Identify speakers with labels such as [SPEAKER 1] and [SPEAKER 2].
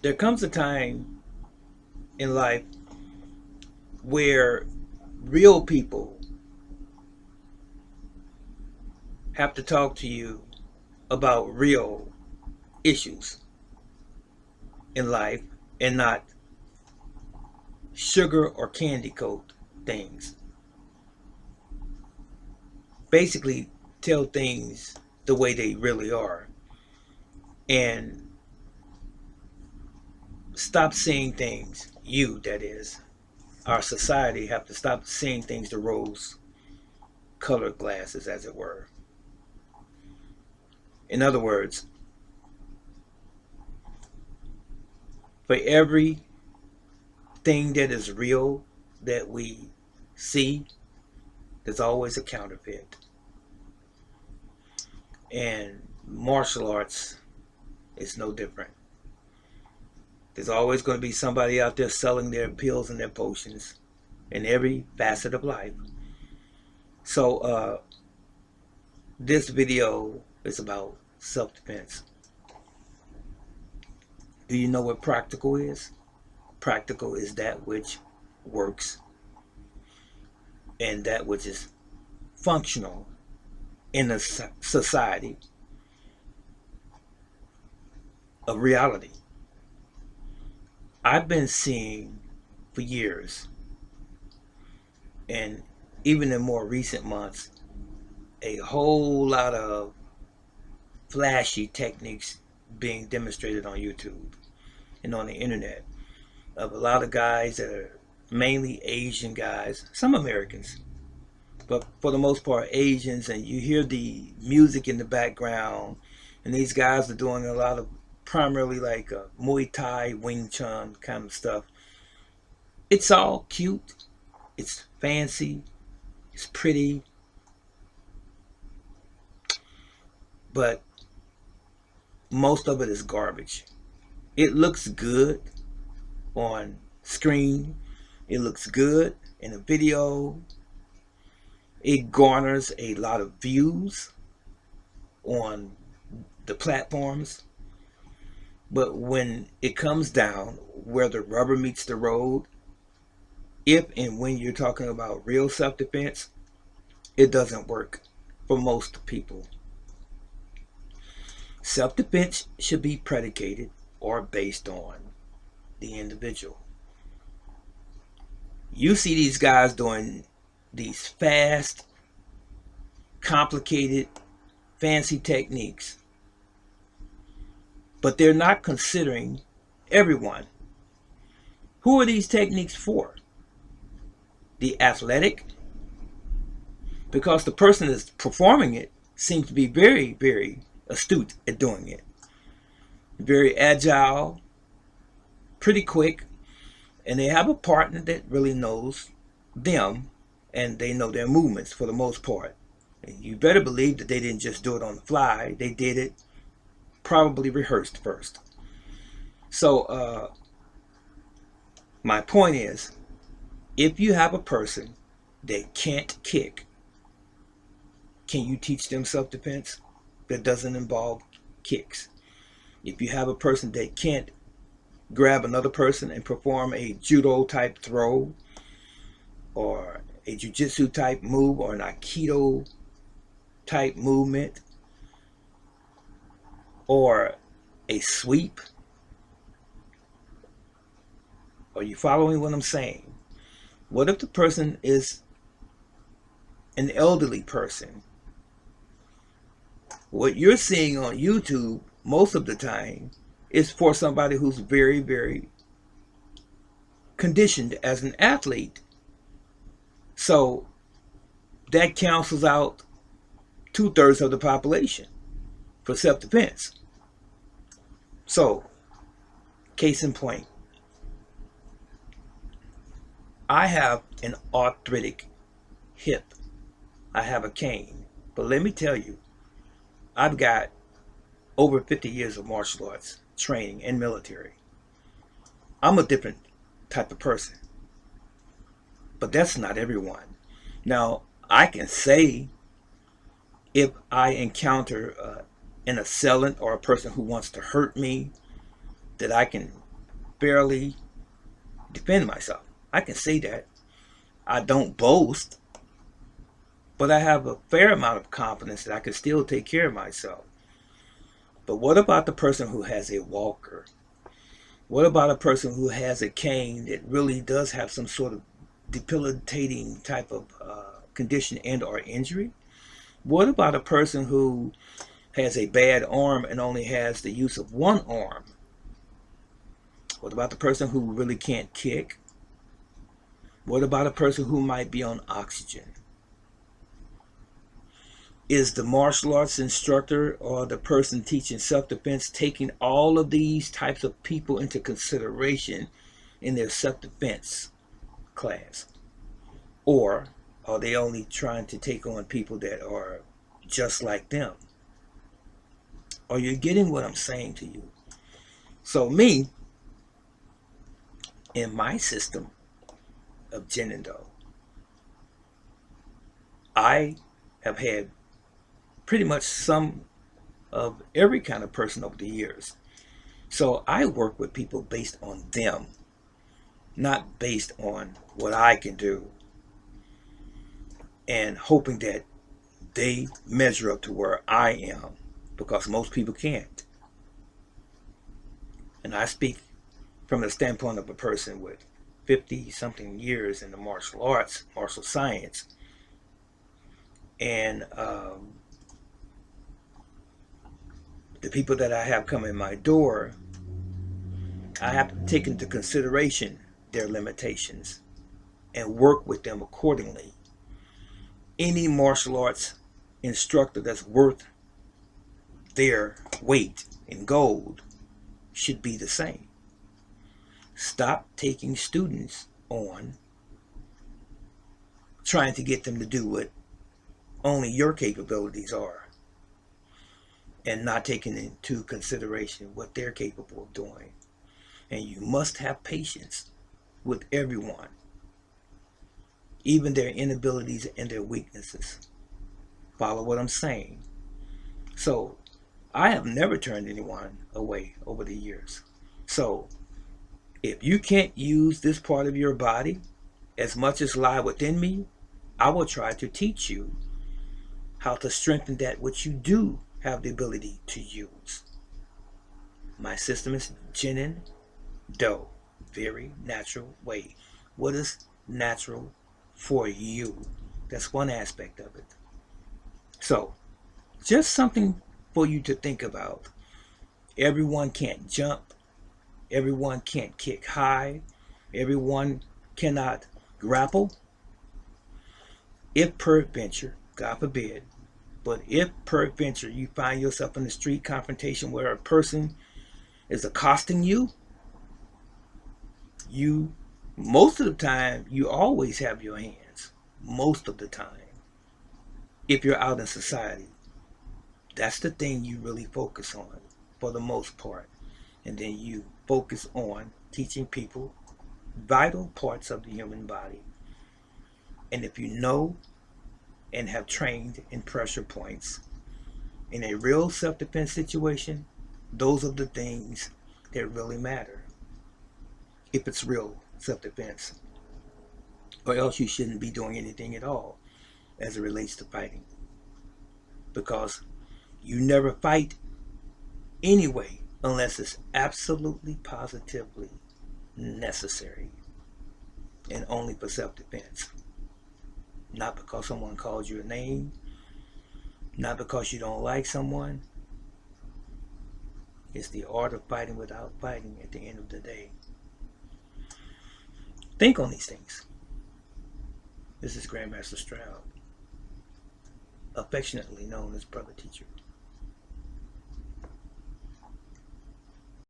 [SPEAKER 1] There comes a time in life where real people have to talk to you about real issues in life and not sugar or candy coat things. Basically, tell things the way they really are and stop seeing things, you that is, our society have to stop seeing things through rose colored glasses, as it were. In other words, for every thing that is real that we see, there's always a counterfeit. And martial arts is no different. There's always going to be somebody out there selling their pills and their potions in every facet of life. So, this video is about self defense. Do you know what practical is? Practical is that which works and that which is functional in a society of reality. I've been seeing for years, and even in more recent months, a whole lot of flashy techniques being demonstrated on YouTube and on the internet of a lot of guys that are mainly Asian guys, some Americans, but for the most part Asians, and you hear the music in the background, and these guys are doing a lot of primarily like Muay Thai, Wing Chun kind of stuff. It's all cute, it's fancy, it's pretty, but most of it is garbage. It looks good on screen, it looks good in a video, it garners a lot of views on the platforms. But when it comes down where the rubber meets the road, if and when you're talking about real self defense, it doesn't work for most people. Self defense should be predicated or based on the individual. You see these guys doing these fast, complicated, fancy techniques, but they're not considering everyone. Who are these techniques for? The athletic? Because the person that's performing it seems to be very, very astute at doing it. Very agile, pretty quick, and they have a partner that really knows them and they know their movements for the most part. And you better believe that they didn't just do it on the fly, they did it probably rehearsed first. So, my point is, if you have a person that can't kick, can you teach them self defense that doesn't involve kicks? If you have a person that can't grab another person and perform a judo type throw or a jiu-jitsu type move or an aikido type movement or a sweep, are you following what I'm saying? What if the person is an elderly person? What you're seeing on YouTube most of the time is for somebody who's very, very conditioned as an athlete. So that cancels out 2/3 of the population for self defense. So, case in point, I have an arthritic hip. I have a cane. But let me tell you, I've got over 50 years of martial arts training and military. I'm a different type of person, but that's not everyone. Now, I can say if I encounter an assailant or a person who wants to hurt me, that I can fairly defend myself. I can say that. I don't boast, but I have a fair amount of confidence that I can still take care of myself. But what about the person who has a walker? What about a person who has a cane that really does have some sort of debilitating type of condition and or injury? What about a person who has a bad arm and only has the use of one arm? What about the person who really can't kick? What about a person who might be on oxygen? Is the martial arts instructor or the person teaching self-defense taking all of these types of people into consideration in their self-defense class? Or are they only trying to take on people that are just like them? Are you getting what I'm saying to you? So me, in my system of Jinindo, I have had pretty much some of every kind of person over the years. So I work with people based on them, not based on what I can do, and hoping that they measure up to where I am, because most people can't. And I speak from the standpoint of a person with 50 something years in the martial arts, martial science, and the people that I have come in my door, I have to take into consideration their limitations and work with them accordingly. Any martial arts instructor that's worth their weight in gold should be the same. Stop taking students on trying to get them to do what only your capabilities are, and not taking into consideration what they're capable of doing. And you must have patience with everyone, even their inabilities and their weaknesses. Follow what I'm saying? So I have never turned anyone away over the years. So if you can't use this part of your body as much as lie within me, I will try to teach you how to strengthen that which you do have the ability to use. My system is Jinin Do, very natural way. What is natural for you? That's one aspect of it. So, just something for you to think about. Everyone can't jump. Everyone can't kick high. Everyone cannot grapple. If peradventure, God forbid, but if peradventure you find yourself in a street confrontation where a person is accosting you, you, most of the time, you always have your hands. Most of the time. If you're out in society, that's the thing you really focus on for the most part. And then you focus on teaching people vital parts of the human body. And if you know and have trained in pressure points, in a real self-defense situation, those are the things that really matter. If it's real self-defense. Or else you shouldn't be doing anything at all as it relates to fighting. Because you never fight anyway unless it's absolutely positively necessary, and only for self-defense. Not because someone called you a name, not because you don't like someone. It's the art of fighting without fighting at the end of the day. Think on these things. This is Grandmaster Stroud, affectionately known as Brother Teacher.